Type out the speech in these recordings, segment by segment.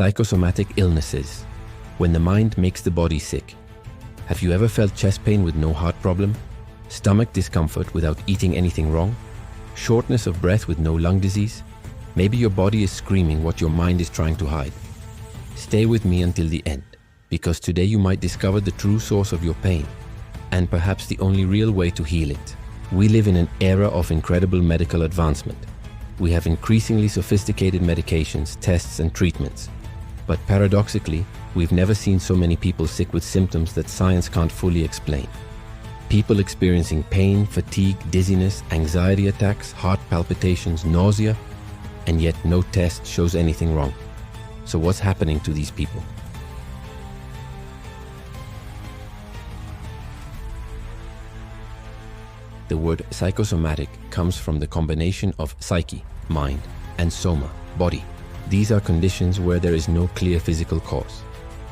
Psychosomatic illnesses. When the mind makes the body sick. Have you ever felt chest pain with no heart problem? Stomach discomfort without eating anything wrong? Shortness of breath with no lung disease? Maybe your body is screaming what your mind is trying to hide. Stay with me until the end, because today you might discover the true source of your pain, and perhaps the only real way to heal it. We live in an era of incredible medical advancement. We have increasingly sophisticated medications, tests, and treatments. But paradoxically, we've never seen so many people sick with symptoms that science can't fully explain. People experiencing pain, fatigue, dizziness, anxiety attacks, heart palpitations, nausea, and yet no test shows anything wrong. So what's happening to these people? The word psychosomatic comes from the combination of psyche, mind, and soma, body. These are conditions where there is no clear physical cause,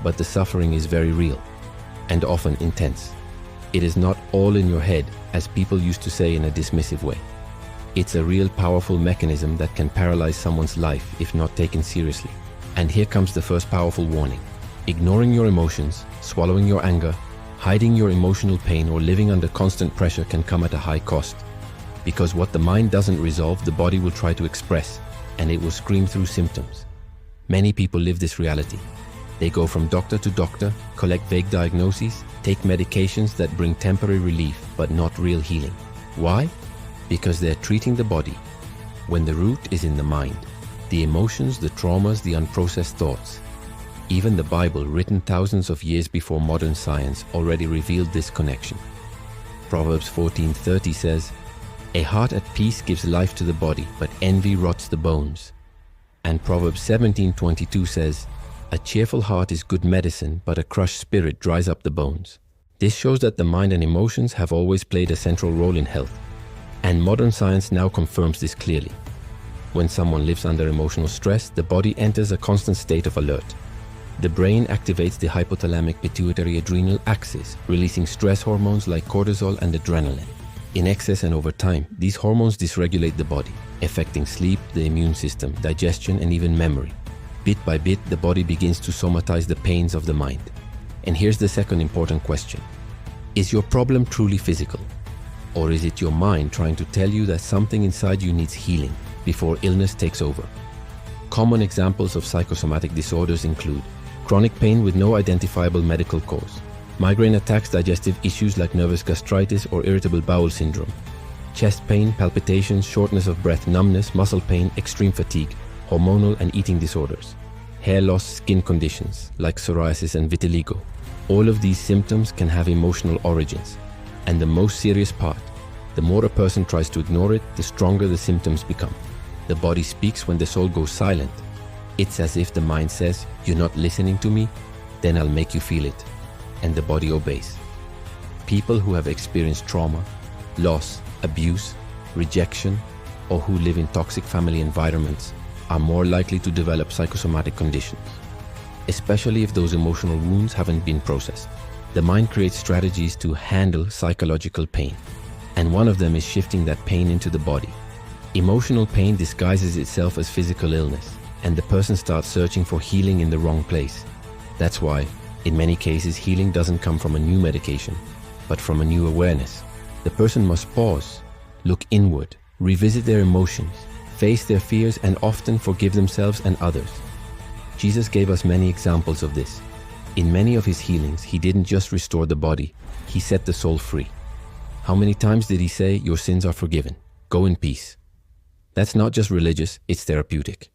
but the suffering is very real and often intense. It is not all in your head, as people used to say in a dismissive way. It's a real powerful mechanism that can paralyze someone's life if not taken seriously. And here comes the first powerful warning. Ignoring your emotions, swallowing your anger, hiding your emotional pain, or living under constant pressure can come at a high cost. Because what the mind doesn't resolve, the body will try to express, and it will scream through symptoms. Many people live this reality. They go from doctor to doctor, collect vague diagnoses, take medications that bring temporary relief but not real healing. Why? Because they're treating the body when the root is in the mind, the emotions, the traumas, the unprocessed thoughts. Even the Bible, written thousands of years before modern science, already revealed this connection. Proverbs 14:30 says, "A heart at peace gives life to the body, but envy rots the bones." And Proverbs 17:22 says, "A cheerful heart is good medicine, but a crushed spirit dries up the bones." This shows that the mind and emotions have always played a central role in health, and modern science now confirms this clearly. When someone lives under emotional stress, the body enters a constant state of alert. The brain activates the hypothalamic pituitary adrenal axis, releasing stress hormones like cortisol and adrenaline. In excess and over time, these hormones dysregulate the body, affecting sleep, the immune system, digestion, and even memory. Bit by bit, the body begins to somatize the pains of the mind. And here's the second important question. Is your problem truly physical? Or is it your mind trying to tell you that something inside you needs healing before illness takes over? Common examples of psychosomatic disorders include chronic pain with no identifiable medical cause, migraine attacks, digestive issues like nervous gastritis or irritable bowel syndrome, chest pain, palpitations, shortness of breath, numbness, muscle pain, extreme fatigue, hormonal and eating disorders, hair loss, skin conditions like psoriasis and vitiligo. All of these symptoms can have emotional origins. And the most serious part, the more a person tries to ignore it, the stronger the symptoms become. The body speaks when the soul goes silent. It's as if the mind says, "You're not listening to me? Then I'll make you feel it." And the body obeys. People who have experienced trauma, loss, abuse, rejection, or who live in toxic family environments are more likely to develop psychosomatic conditions, especially if those emotional wounds haven't been processed. The mind creates strategies to handle psychological pain, and one of them is shifting that pain into the body. Emotional pain disguises itself as physical illness, and the person starts searching for healing in the wrong place. That's why, in many cases, healing doesn't come from a new medication, but from a new awareness. The person must pause, look inward, revisit their emotions, face their fears, and often forgive themselves and others. Jesus gave us many examples of this. In many of his healings, he didn't just restore the body, he set the soul free. How many times did he say, "Your sins are forgiven, go in peace"? That's not just religious, it's therapeutic.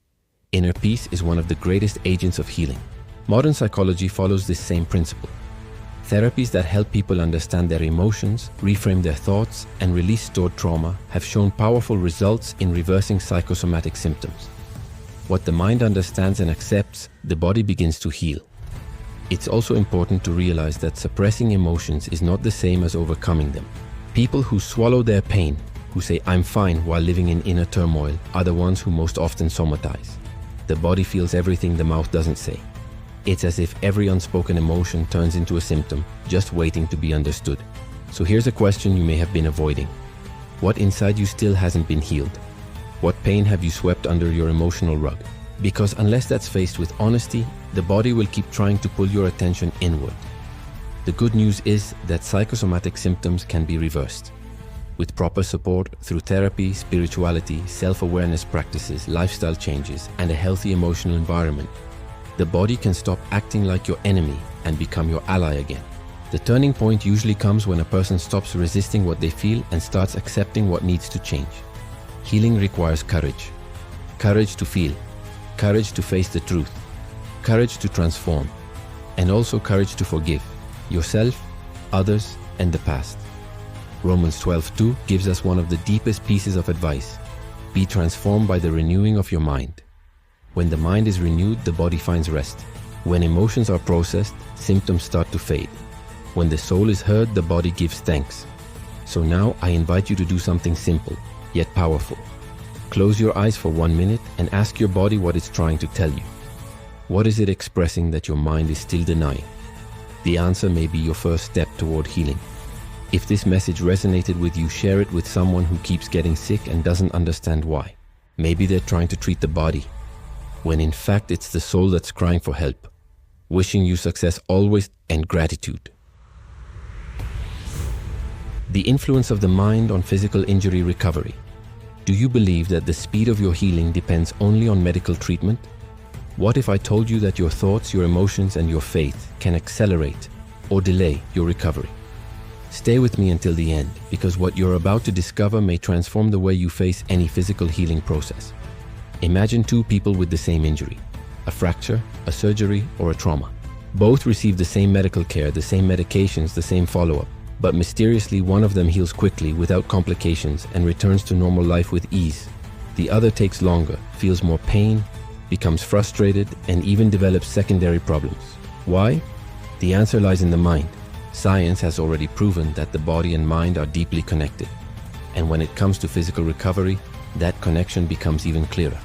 Inner peace is one of the greatest agents of healing. Modern psychology follows this same principle. Therapies that help people understand their emotions, reframe their thoughts, and release stored trauma have shown powerful results in reversing psychosomatic symptoms. What the mind understands and accepts, the body begins to heal. It's also important to realize that suppressing emotions is not the same as overcoming them. People who swallow their pain, who say "I'm fine" while living in inner turmoil, are the ones who most often somatize. The body feels everything the mouth doesn't say. It's as if every unspoken emotion turns into a symptom, just waiting to be understood. So here's a question you may have been avoiding. What inside you still hasn't been healed? What pain have you swept under your emotional rug? Because unless that's faced with honesty, the body will keep trying to pull your attention inward. The good news is that psychosomatic symptoms can be reversed. With proper support through therapy, spirituality, self-awareness practices, lifestyle changes, and a healthy emotional environment, the body can stop acting like your enemy and become your ally again. The turning point usually comes when a person stops resisting what they feel and starts accepting what needs to change. Healing requires courage. Courage to feel, courage to face the truth, courage to transform, and also courage to forgive yourself, others, and the past. Romans 12:2 gives us one of the deepest pieces of advice. Be transformed by the renewing of your mind. When the mind is renewed, the body finds rest. When emotions are processed, symptoms start to fade. When the soul is heard, the body gives thanks. So now I invite you to do something simple, yet powerful. Close your eyes for 1 minute and ask your body what it's trying to tell you. What is it expressing that your mind is still denying? The answer may be your first step toward healing. If this message resonated with you, share it with someone who keeps getting sick and doesn't understand why. Maybe they're trying to treat the body, when in fact it's the soul that's crying for help. Wishing you success always and gratitude. The influence of the mind on physical injury recovery. Do you believe that the speed of your healing depends only on medical treatment? What if I told you that your thoughts, your emotions, and your faith can accelerate or delay your recovery? Stay with me until the end, because what you're about to discover may transform the way you face any physical healing process. Imagine two people with the same injury, a fracture, a surgery, or a trauma. Both receive the same medical care, the same medications, the same follow-up, but mysteriously one of them heals quickly without complications and returns to normal life with ease. The other takes longer, feels more pain, becomes frustrated, and even develops secondary problems. Why? The answer lies in the mind. Science has already proven that the body and mind are deeply connected. And when it comes to physical recovery, that connection becomes even clearer.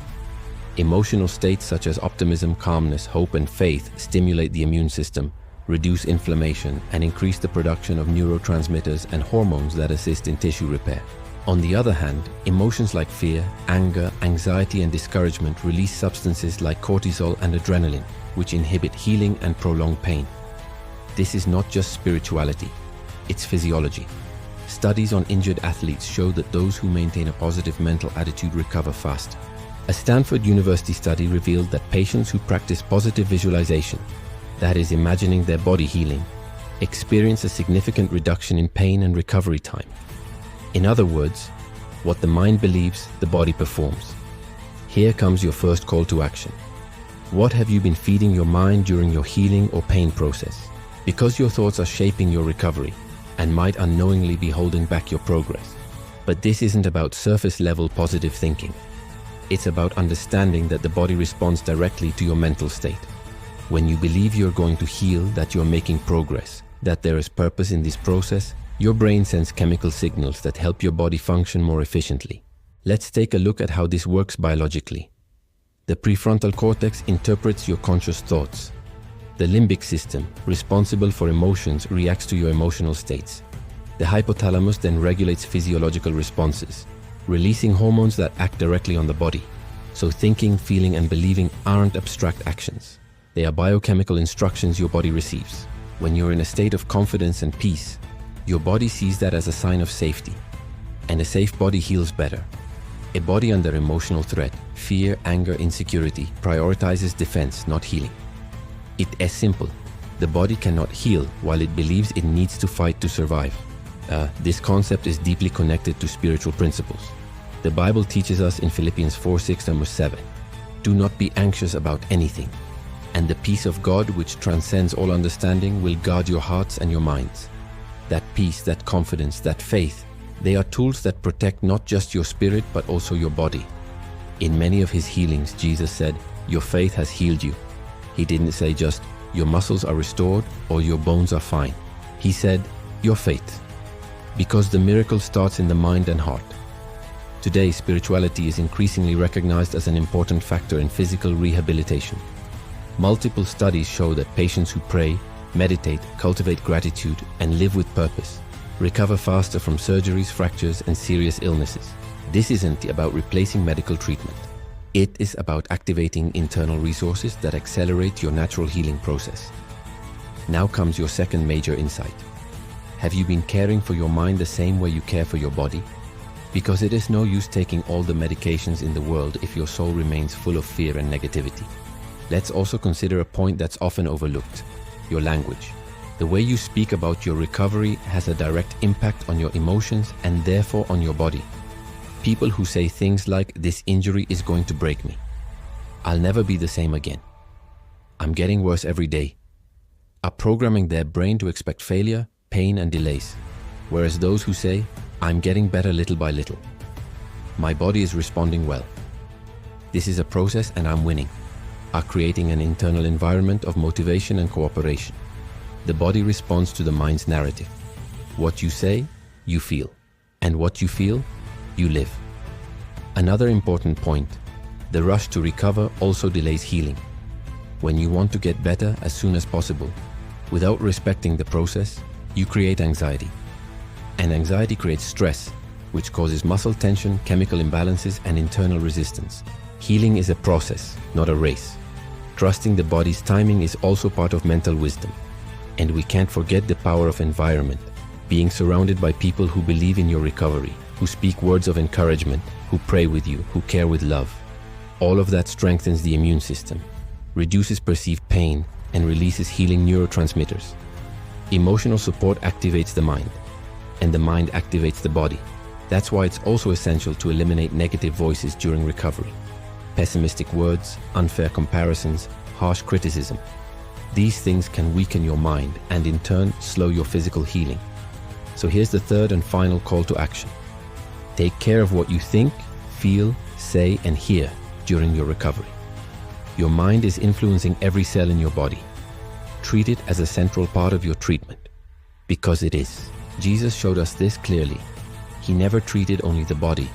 Emotional states such as optimism, calmness, hope, and faith stimulate the immune system, reduce inflammation, and increase the production of neurotransmitters and hormones that assist in tissue repair. On the other hand, emotions like fear, anger, anxiety, and discouragement release substances like cortisol and adrenaline, which inhibit healing and prolong pain. This is not just spirituality, it's physiology. Studies on injured athletes show that those who maintain a positive mental attitude recover faster. A Stanford University study revealed that patients who practice positive visualization, that is, imagining their body healing, experience a significant reduction in pain and recovery time. In other words, what the mind believes, the body performs. Here comes your first call to action. What have you been feeding your mind during your healing or pain process? Because your thoughts are shaping your recovery and might unknowingly be holding back your progress. But this isn't about surface-level positive thinking. It's about understanding that the body responds directly to your mental state. When you believe you're going to heal, that you're making progress, that there is purpose in this process, your brain sends chemical signals that help your body function more efficiently. Let's take a look at how this works biologically. The prefrontal cortex interprets your conscious thoughts. The limbic system, responsible for emotions, reacts to your emotional states. The hypothalamus then regulates physiological responses, releasing hormones that act directly on the body. So thinking, feeling, and believing aren't abstract actions. They are biochemical instructions your body receives. When you're in a state of confidence and peace, your body sees that as a sign of safety. And a safe body heals better. A body under emotional threat, fear, anger, insecurity, prioritizes defense, not healing. It's as simple. The body cannot heal while it believes it needs to fight to survive. This concept is deeply connected to spiritual principles. The Bible teaches us in Philippians 4:6-7, "Do not be anxious about anything, and the peace of God, which transcends all understanding, will guard your hearts and your minds." That peace, that confidence, that faith, they are tools that protect not just your spirit but also your body. In many of his healings, Jesus said, "Your faith has healed you." He didn't say just, "Your muscles are restored" or "Your bones are fine." He said, "Your faith." Because the miracle starts in the mind and heart. Today, spirituality is increasingly recognized as an important factor in physical rehabilitation. Multiple studies show that patients who pray, meditate, cultivate gratitude, and live with purpose recover faster from surgeries, fractures, and serious illnesses. This isn't about replacing medical treatment. It is about activating internal resources that accelerate your natural healing process. Now comes your second major insight. Have you been caring for your mind the same way you care for your body? Because it is no use taking all the medications in the world if your soul remains full of fear and negativity. Let's also consider a point that's often overlooked: your language. The way you speak about your recovery has a direct impact on your emotions and therefore on your body. People who say things like, "This injury is going to break me," "I'll never be the same again," "I'm getting worse every day," are programming their brain to expect failure, pain, and delays. Whereas those who say, "I'm getting better little by little," "My body is responding well," "This is a process and I'm winning," are creating an internal environment of motivation and cooperation. The body responds to the mind's narrative. What you say, you feel. And what you feel, you live. Another important point: the rush to recover also delays healing. When you want to get better as soon as possible, without respecting the process, you create anxiety. And anxiety creates stress, which causes muscle tension, chemical imbalances, and internal resistance. Healing is a process, not a race. Trusting the body's timing is also part of mental wisdom. And we can't forget the power of environment. Being surrounded by people who believe in your recovery, who speak words of encouragement, who pray with you, who care with love. All of that strengthens the immune system, reduces perceived pain, and releases healing neurotransmitters. Emotional support activates the mind, and the mind activates the body. That's why it's also essential to eliminate negative voices during recovery. Pessimistic words, unfair comparisons, harsh criticism. These things can weaken your mind and in turn slow your physical healing. So here's the third and final call to action. Take care of what you think, feel, say, and hear during your recovery. Your mind is influencing every cell in your body. Treat it as a central part of your treatment, because it is. Jesus showed us this clearly. He never treated only the body.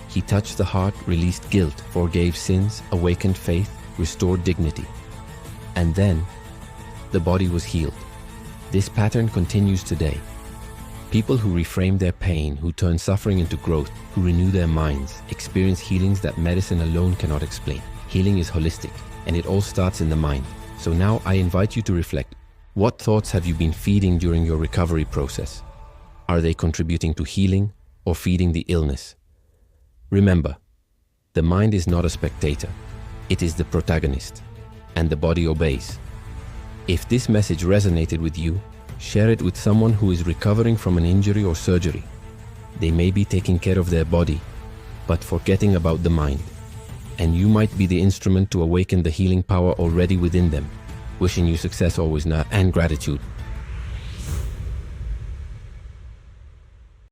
He touched the heart, released guilt, forgave sins, awakened faith, restored dignity. And then, the body was healed. This pattern continues today. People who reframe their pain, who turn suffering into growth, who renew their minds, experience healings that medicine alone cannot explain. Healing is holistic, and it all starts in the mind. So now I invite you to reflect. What thoughts have you been feeding during your recovery process? Are they contributing to healing or feeding the illness? Remember, the mind is not a spectator. It is the protagonist, and the body obeys. If this message resonated with you, share it with someone who is recovering from an injury or surgery. They may be taking care of their body, but forgetting about the mind. And you might be the instrument to awaken the healing power already within them. Wishing you success always now and gratitude.